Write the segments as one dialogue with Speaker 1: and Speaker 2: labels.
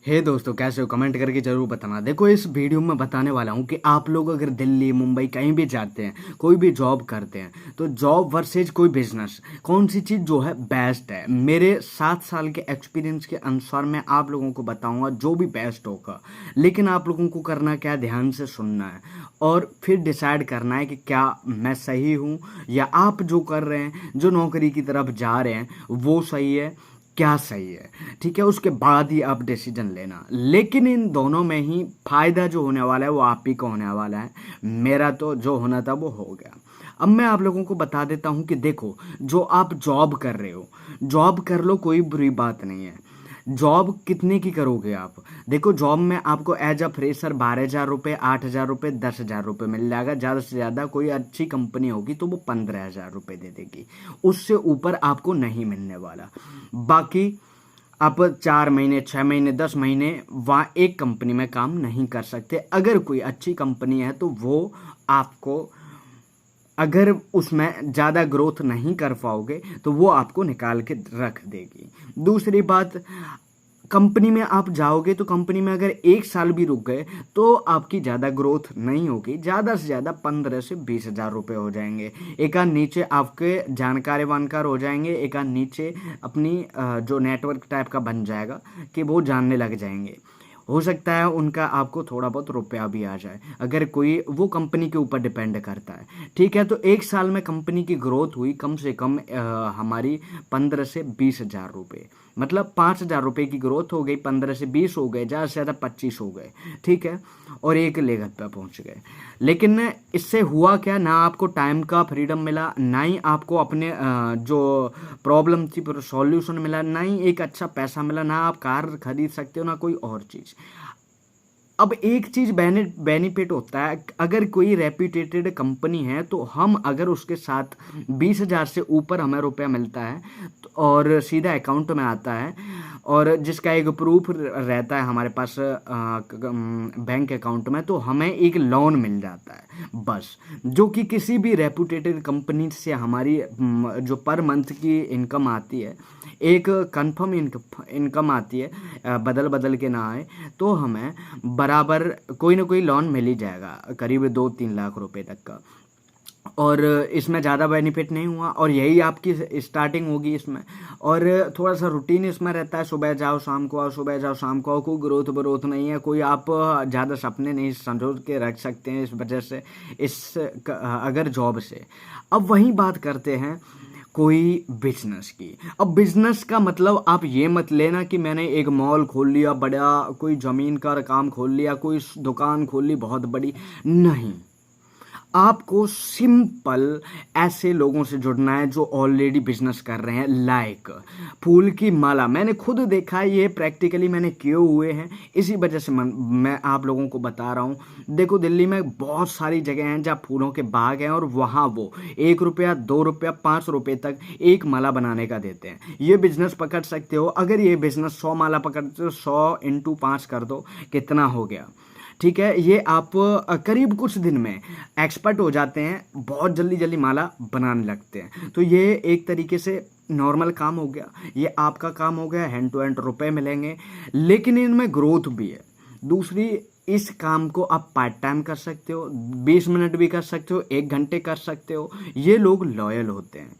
Speaker 1: हे दोस्तों, कैसे हो? कमेंट करके जरूर बताना। देखो, इस वीडियो में बताने वाला हूँ कि आप लोग अगर दिल्ली मुंबई कहीं भी जाते हैं, कोई भी जॉब करते हैं, तो जॉब वर्सेज कोई बिजनेस, कौन सी चीज़ जो है बेस्ट है। मेरे 7 साल के एक्सपीरियंस के अनुसार मैं आप लोगों को बताऊंगा जो भी बेस्ट होगा। लेकिन आप लोगों को करना क्या है, ध्यान से सुनना है और फिर डिसाइड करना है कि क्या मैं सही हूँ या आप जो कर रहे हैं, जो नौकरी की तरफ जा रहे हैं, वो सही है, क्या सही है। ठीक है, उसके बाद ही आप डिसीजन लेना। लेकिन इन दोनों में ही फायदा जो होने वाला है वो आप ही को होने वाला है। मेरा तो जो होना था वो हो गया। अब मैं आप लोगों को बता देता हूं कि देखो, जो आप जॉब कर रहे हो, जॉब कर लो, कोई बुरी बात नहीं है। जॉब कितने की करोगे आप? देखो, जॉब में आपको एज अ फ्रेशर 12,000 रुपये, 8,000 रुपये, 10,000 रुपये मिल जाएगा। ज़्यादा से ज़्यादा कोई अच्छी कंपनी होगी तो वो 15,000 रुपये दे देगी। उससे ऊपर आपको नहीं मिलने वाला। बाकी आप 4 महीने, 6 महीने, 10 महीने वहाँ एक कंपनी में काम नहीं कर सकते। अगर कोई अच्छी कंपनी है तो वो आपको, अगर उसमें ज़्यादा ग्रोथ नहीं कर पाओगे तो वो आपको निकाल के रख देगी। दूसरी बात, कंपनी में आप जाओगे तो कंपनी में अगर 1 साल भी रुक गए तो आपकी ज़्यादा ग्रोथ नहीं होगी। ज़्यादा से ज़्यादा 15 से 20 हज़ार रुपये हो जाएंगे। एक आध नीचे आपके जानकार वानकार हो जाएंगे, एक आध नीचे अपनी जो नेटवर्क टाइप का बन जाएगा कि वो जानने लग जाएंगे। हो सकता है उनका आपको थोड़ा बहुत रुपया भी आ जाए, अगर कोई, वो कंपनी के ऊपर डिपेंड करता है। ठीक है, तो 1 साल में कंपनी की ग्रोथ हुई कम से कम हमारी 15 से 20 हज़ार रुपये, मतलब 5,000 रुपये की ग्रोथ हो गई। 15 से 20 हो गए, ज़्यादा से ज़्यादा 25 हो गए। ठीक है, और एक लेवल पर पहुंच गए। लेकिन इससे हुआ क्या, ना आपको टाइम का फ्रीडम मिला, ना ही आपको अपने जो प्रॉब्लम थी पर सॉल्यूशन मिला, ना ही एक अच्छा पैसा मिला, ना आप कार खरीद सकते हो, ना कोई और चीज़। अब एक चीज बेनिफिट होता है, अगर कोई रेप्यूटेटेड कंपनी है तो हम अगर उसके साथ 20,000 से ऊपर हमें रुपया मिलता है और सीधा अकाउंट में आता है और जिसका एक प्रूफ रहता है हमारे पास बैंक अकाउंट में, तो हमें एक लोन मिल जाता है बस। जो कि किसी भी रेप्यूटेटेड कंपनी से हमारी जो पर मंथ की इनकम आती है, एक कंफर्म इनकम आती है, बदल बदल के ना आए, तो हमें बराबर कोई ना कोई लोन मिल ही जाएगा, करीब 2-3 लाख रुपए तक का। और इसमें ज़्यादा बेनिफिट नहीं हुआ और यही आपकी स्टार्टिंग होगी इसमें। और थोड़ा सा रूटीन इसमें रहता है, सुबह जाओ शाम को आओ, सुबह जाओ शाम को आओ। कोई ग्रोथ ब्रोथ नहीं है, कोई आप ज़्यादा सपने नहीं संजो के रख सकते हैं इस वजह से, अगर जॉब से। अब वही बात करते हैं कोई बिजनेस की। अब बिजनेस का मतलब आप ये मत लेना कि मैंने एक मॉल खोल लिया, बड़ा कोई जमीन का काम खोल लिया, कोई दुकान खोल ली बहुत बड़ी, नहीं। आपको सिंपल ऐसे लोगों से जुड़ना है जो ऑलरेडी बिजनेस कर रहे हैं। लाइक फूल की माला, मैंने खुद देखा है, ये प्रैक्टिकली मैंने किए हुए हैं, इसी वजह से मैं आप लोगों को बता रहा हूँ। देखो, दिल्ली में बहुत सारी जगह हैं जहाँ फूलों के बाग हैं और वहाँ वो 1 रुपया, 2 रुपया, 5 रुपये तक एक माला बनाने का देते हैं। ये बिजनेस पकड़ सकते हो। अगर ये बिजनेस 100 माला पकड़ते हो, 100 × 5 कर दो, कितना हो गया? ठीक है, ये आप करीब कुछ दिन में एक्सपर्ट हो जाते हैं, बहुत जल्दी जल्दी माला बनाने लगते हैं। तो ये एक तरीके से नॉर्मल काम हो गया, ये आपका काम हो गया, हैंड टू हैंड रुपए मिलेंगे, लेकिन इनमें ग्रोथ भी है। दूसरी, इस काम को आप पार्ट टाइम कर सकते हो, 20 मिनट भी कर सकते हो, 1 घंटे कर सकते हो। ये लोग लॉयल होते हैं।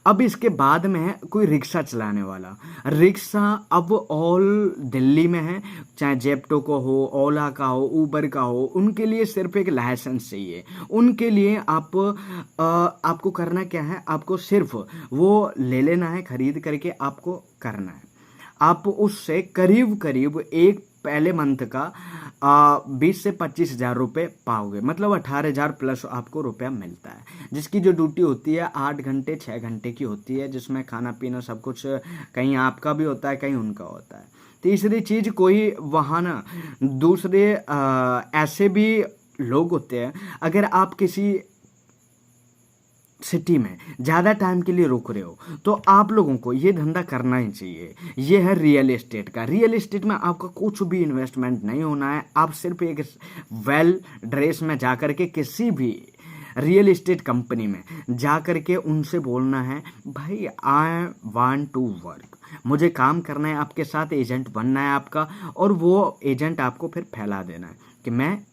Speaker 1: अब इसके बाद में है कोई रिक्शा चलाने वाला। रिक्शा अब ऑल दिल्ली में है, चाहे जेप्टो को हो, ओला का हो, उबर का हो, उनके लिए सिर्फ एक लाइसेंस चाहिए। उनके लिए आपको करना क्या है, आपको सिर्फ वो ले लेना है, खरीद करके आपको करना है। आप उससे करीब करीब एक पहले मंथ का 20 से 25 हज़ार रुपये पाओगे, मतलब 18,000 प्लस आपको रुपया मिलता है। जिसकी जो ड्यूटी होती है 8 घंटे 6 घंटे की होती है, जिसमें खाना पीना सब कुछ कहीं आपका भी होता है, कहीं उनका होता है। तीसरी चीज, कोई वहाँ ना दूसरे ऐसे भी लोग होते हैं, अगर आप किसी सिटी में ज़्यादा टाइम के लिए रुक रहे हो तो आप लोगों को ये धंधा करना ही चाहिए। ये है रियल एस्टेट का। रियल एस्टेट में आपका कुछ भी इन्वेस्टमेंट नहीं होना है। आप सिर्फ एक वेल ड्रेस में जाकर के किसी भी रियल एस्टेट कंपनी में जा करके उनसे बोलना है भाई आई वांट टू वर्क, मुझे काम करना है आपके साथ, एजेंट बनना है आपका, और वो एजेंट आपको फिर फैला देना है कि मैं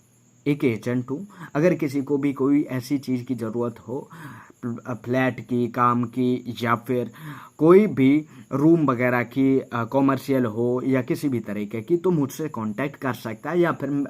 Speaker 1: एक एजेंट हूँ। अगर किसी को भी कोई ऐसी चीज़ की ज़रूरत हो, फ्लैट की, काम की, या फिर कोई भी रूम वगैरह की, कॉमर्शियल हो या किसी भी तरीके की, तो मुझसे कांटेक्ट कर सकता है। या फिर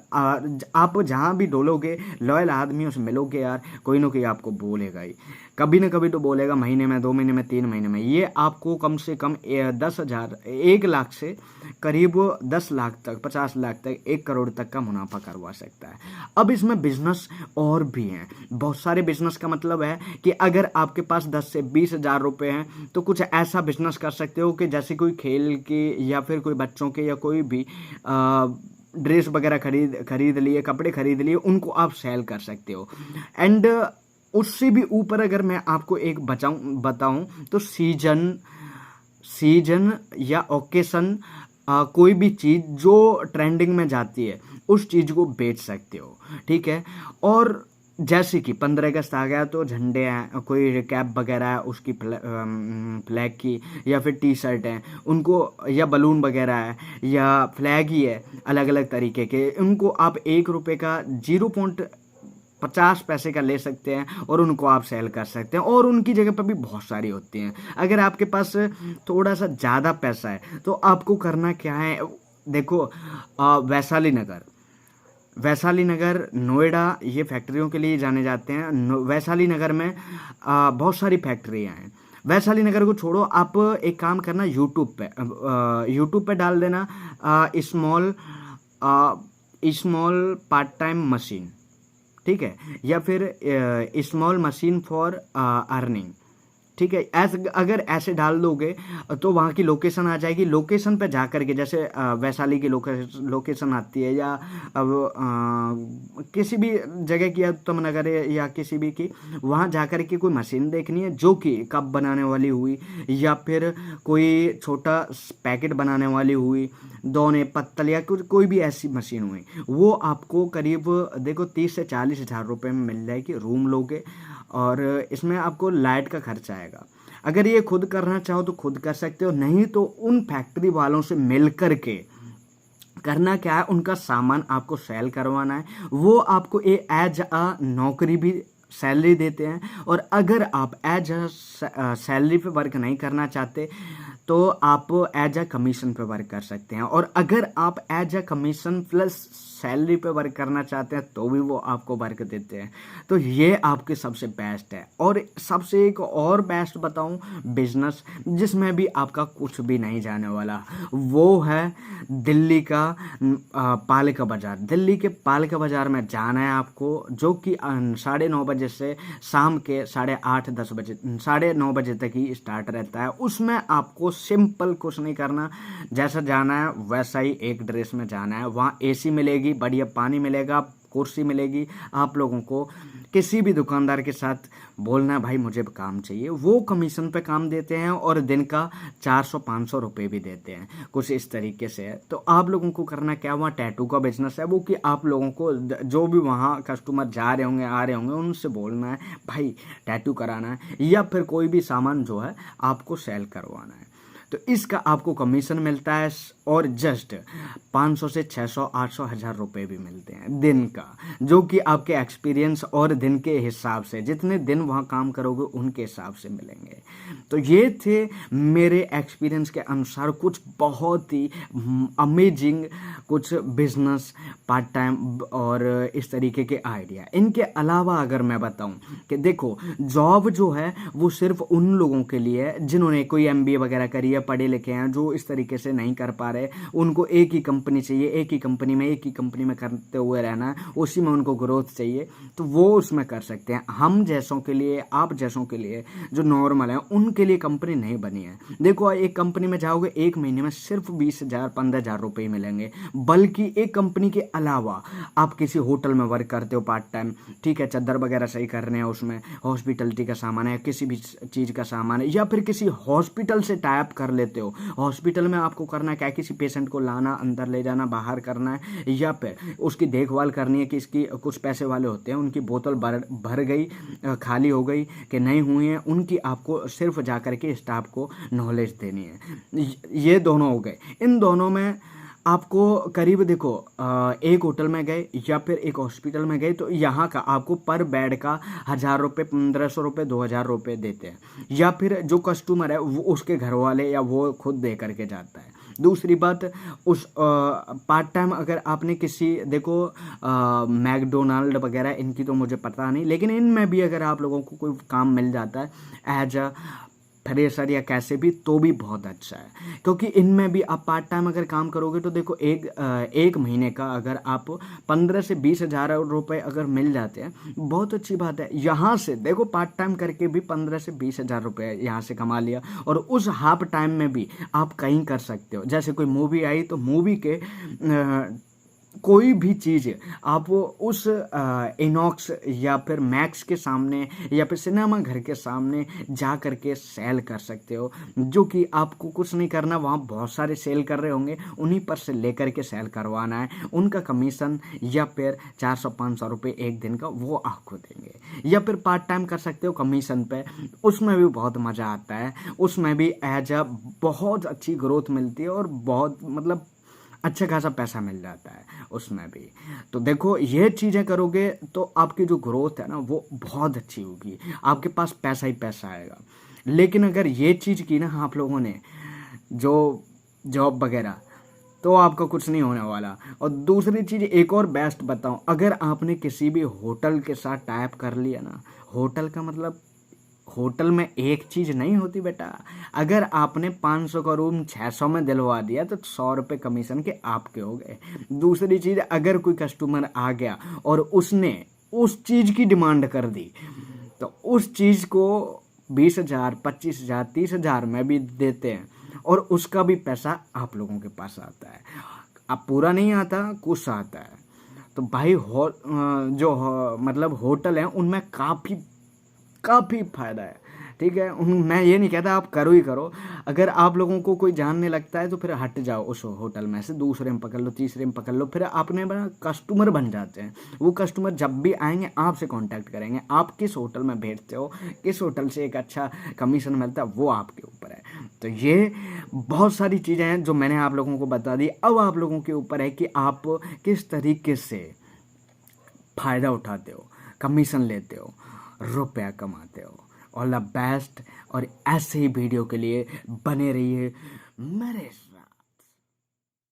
Speaker 1: आप जहाँ भी डोलोगे लॉयल आदमियों से मिलोगे यार, कोई ना कोई आपको बोलेगा ही, कभी ना कभी तो बोलेगा, महीने में, 2 महीने में, 3 महीने में। ये आपको कम से कम 10,000, 1 लाख से करीब 10 लाख तक, 50 लाख तक, 1 करोड़ तक का मुनाफा करवा सकता है। अब इसमें बिजनेस और भी हैं, बहुत सारे बिजनेस का मतलब है कि अगर आपके पास 10 से 20,000 रुपए हैं तो कुछ ऐसा बिजनेस कर सकते हो कि जैसे कोई खेल के या फिर कोई बच्चों के या कोई भी ड्रेस वगैरह खरीद लिए, कपड़े खरीद लिए, उनको आप सेल कर सकते हो। एंड उससे भी ऊपर अगर मैं आपको एक बताऊं तो सीजन या ओकेशन, कोई भी चीज़ जो ट्रेंडिंग में जाती है उस चीज़ को बेच सकते हो, ठीक है। और जैसे कि 15 अगस्त आ गया तो झंडे हैं, कोई कैप वगैरह है उसकी फ्लैग की, या फिर टी शर्ट हैं उनको, या बलून वगैरह है, या फ्लैग ही है अलग अलग तरीके के, उनको आप 1 रुपये का 0.50 पैसे का ले सकते हैं और उनको आप सेल कर सकते हैं। और उनकी जगह पर भी बहुत सारी होती हैं। अगर आपके पास थोड़ा सा ज़्यादा पैसा है तो आपको करना क्या है, देखो वैशाली नगर, नोएडा, ये फैक्ट्रियों के लिए जाने जाते हैं। वैशाली नगर में बहुत सारी फैक्ट्रियाँ हैं। वैशाली नगर को छोड़ो, आप एक काम करना, यूट्यूब पे डाल देना स्मॉल पार्ट टाइम मशीन, ठीक है, या फिर स्मॉल मशीन फॉर अर्निंग, ठीक है। अगर ऐसे डाल दोगे तो वहाँ की लोकेशन आ जाएगी। लोकेशन पे जा करके, जैसे वैशाली की लोकेशन आती है, या किसी भी जगह की, उत्तम नगर या किसी भी की, वहाँ जा करके कोई मशीन देखनी है जो कि कप बनाने वाली हुई, या फिर कोई छोटा पैकेट बनाने वाली हुई, दोने, पत्तल, या कोई भी ऐसी मशीन हुई, वो आपको करीब देखो 30 से 40 हज़ार रुपये में मिल जाएगी। रूम लोगे और इसमें आपको लाइट का खर्चा आएगा। अगर ये खुद करना चाहो तो खुद कर सकते हो, नहीं तो उन फैक्ट्री वालों से मिल करके करना क्या है, उनका सामान आपको सेल करवाना है। वो आपको एज अ नौकरी भी सैलरी देते हैं। और अगर आप एज अ सैलरी पे वर्क नहीं करना चाहते तो आप एज अ कमीशन पे वर्क कर सकते हैं। और अगर आप as a commission plus salary पे वर्क करना चाहते हैं तो भी वो आपको वर्क देते हैं। तो ये आपके सबसे बेस्ट है। और सबसे एक और बेस्ट बताऊं बिजनेस, जिसमें भी आपका कुछ भी नहीं जाने वाला, वो है दिल्ली का पालिका बाजार। दिल्ली के पालिका बाजार में जाना है आपको, जो कि 9:30 बजे से शाम के 8:30 10 बजे 9:30 बजे तक ही स्टार्ट रहता है। उसमें आपको सिंपल कुछ नहीं करना, जैसा जाना है वैसा ही एक ड्रेस में जाना है। वहाँ एसी मिलेगी, बढ़िया पानी मिलेगा, कुर्सी मिलेगी। आप लोगों को किसी भी दुकानदार के साथ बोलना है भाई मुझे काम चाहिए, वो कमीशन पे काम देते हैं और दिन का 400-500 रुपये भी देते हैं, कुछ इस तरीके से है। तो आप लोगों को करना क्या, वहाँ टैटू का बिजनेस है वो, कि आप लोगों को जो भी वहाँ कस्टमर जा रहे होंगे, आ रहे होंगे, उनसे बोलना है भाई टैटू कराना है, या फिर कोई भी सामान जो है आपको सेल करवाना है। तो इसका आपको कमीशन मिलता है और जस्ट 500 से 600, 800, 1000 रुपये भी मिलते हैं दिन का, जो कि आपके एक्सपीरियंस और दिन के हिसाब से, जितने दिन वहाँ काम करोगे उनके हिसाब से मिलेंगे। तो ये थे मेरे एक्सपीरियंस के अनुसार कुछ बहुत ही अमेजिंग कुछ बिजनेस, पार्ट टाइम और इस तरीके के आइडिया। इनके अलावा अगर मैं बताऊं कि देखो जॉब जो है वो सिर्फ उन लोगों के लिए है जिन्होंने कोई MBA वगैरह करी है, पढ़े लिखे हैं, जो इस तरीके से नहीं कर पा रहे, उनको एक ही कंपनी चाहिए, एक ही कंपनी में करते हुए रहना है, उसी में उनको ग्रोथ चाहिए, तो वो उसमें कर सकते हैं। हम जैसों के लिए, आप जैसों के लिए जो नॉर्मल है, उनके लिए कंपनी नहीं बनी है। देखो एक कंपनी में जाओगे, एक महीने में सिर्फ 20,000 15,000 रुपये मिलेंगे, बल्कि एक कंपनी के अलावा आप किसी होटल में वर्क करते हो पार्ट टाइम, ठीक है, चद्दर वगैरह सही कर रहे हैं, उसमें हॉस्पिटलिटी का सामान है, किसी भी चीज़ का सामान है, या फिर किसी हॉस्पिटल से टाई अप कर लेते हो। हॉस्पिटल में आपको करना क्या है, किसी पेशेंट को लाना, अंदर ले जाना, बाहर करना है, या फिर उसकी देखभाल करनी है कि इसकी कुछ पैसे वाले होते हैं उनकी बोतल भर गई, खाली हो गई कि नहीं हुई है, उनकी आपको सिर्फ जा कर के स्टाफ को नॉलेज देनी है। ये दोनों हो गए। इन दोनों में आपको करीब देखो, एक होटल में गए या फिर एक हॉस्पिटल में गए तो यहाँ का आपको पर बेड का 1000 रुपये, 1500 रुपये, 2000 रुपये देते हैं, या फिर जो कस्टमर है वो उसके घर वाले या वो खुद दे करके जाता है। दूसरी बात, उस पार्ट टाइम अगर आपने किसी देखो मैकडोनाल्ड वगैरह, इनकी तो मुझे पता नहीं, लेकिन इनमें भी अगर आप लोगों को कोई काम मिल जाता है एज अ फ्रेशर या कैसे भी, तो भी बहुत अच्छा है, क्योंकि इनमें भी आप पार्ट टाइम अगर काम करोगे तो देखो एक महीने का अगर आप 15 से 20 हज़ार रुपये अगर मिल जाते हैं, बहुत अच्छी बात है। यहाँ से देखो पार्ट टाइम करके भी 15 से 20 हज़ार रुपये यहाँ से कमा लिया, और उस हाफ टाइम में भी आप कहीं कर सकते हो। जैसे कोई मूवी आई तो मूवी के कोई भी चीज़ आप उस इनॉक्स या फिर मैक्स के सामने या फिर सिनेमा घर के सामने जा कर के सेल कर सकते हो, जो कि आपको कुछ नहीं करना, वहाँ बहुत सारे सेल कर रहे होंगे, उन्हीं पर से लेकर के सेल करवाना है, उनका कमीशन या फिर 400-500 रुपये एक दिन का वो आपको देंगे। या फिर पार्ट टाइम कर सकते हो कमीशन पे, उसमें भी बहुत मज़ा आता है, उसमें भी एज अ बहुत अच्छी ग्रोथ मिलती है और बहुत मतलब अच्छा खासा पैसा मिल जाता है उसमें भी। तो देखो ये चीज़ें करोगे तो आपकी जो ग्रोथ है ना वो बहुत अच्छी होगी, आपके पास पैसा ही पैसा आएगा। लेकिन अगर ये चीज़ की ना आप लोगों ने जो जॉब वगैरह, तो आपका कुछ नहीं होने वाला। और दूसरी चीज़ एक और बेस्ट बताऊं, अगर आपने किसी भी होटल के साथ टाई अप कर लिया ना, होटल का मतलब होटल में एक चीज़ नहीं होती बेटा। अगर आपने 500 का रूम 600 में दिलवा दिया तो 100 रुपये कमीशन के आपके हो गए। दूसरी चीज़, अगर कोई कस्टमर आ गया और उसने उस चीज़ की डिमांड कर दी तो उस चीज़ को 20,000, 25,000, 30,000 में भी देते हैं, और उसका भी पैसा आप लोगों के पास आता है। अब पूरा नहीं आता, कुछ आता है। तो भाई मतलब होटल हैं उनमें काफ़ी फ़ायदा है, ठीक है। मैं ये नहीं कहता आप करो ही करो, अगर आप लोगों को कोई जानने लगता है तो फिर हट जाओ उस होटल में से, दूसरे में पकड़ लो, तीसरे में पकड़ लो, फिर आपने बना कस्टमर बन जाते हैं। वो कस्टमर जब भी आएंगे आपसे कांटेक्ट करेंगे, आप किस होटल में बैठते हो, किस होटल से एक अच्छा कमीशन मिलता है, वो आपके ऊपर है। तो ये बहुत सारी चीज़ें हैं जो मैंने आप लोगों को बता दी। अब आप लोगों के ऊपर है कि आप किस तरीके से फ़ायदा उठाते हो, कमीशन लेते हो, रुपया कमाते हो। ऑल द बेस्ट, और ऐसे ही वीडियो के लिए बने रहिए मेरे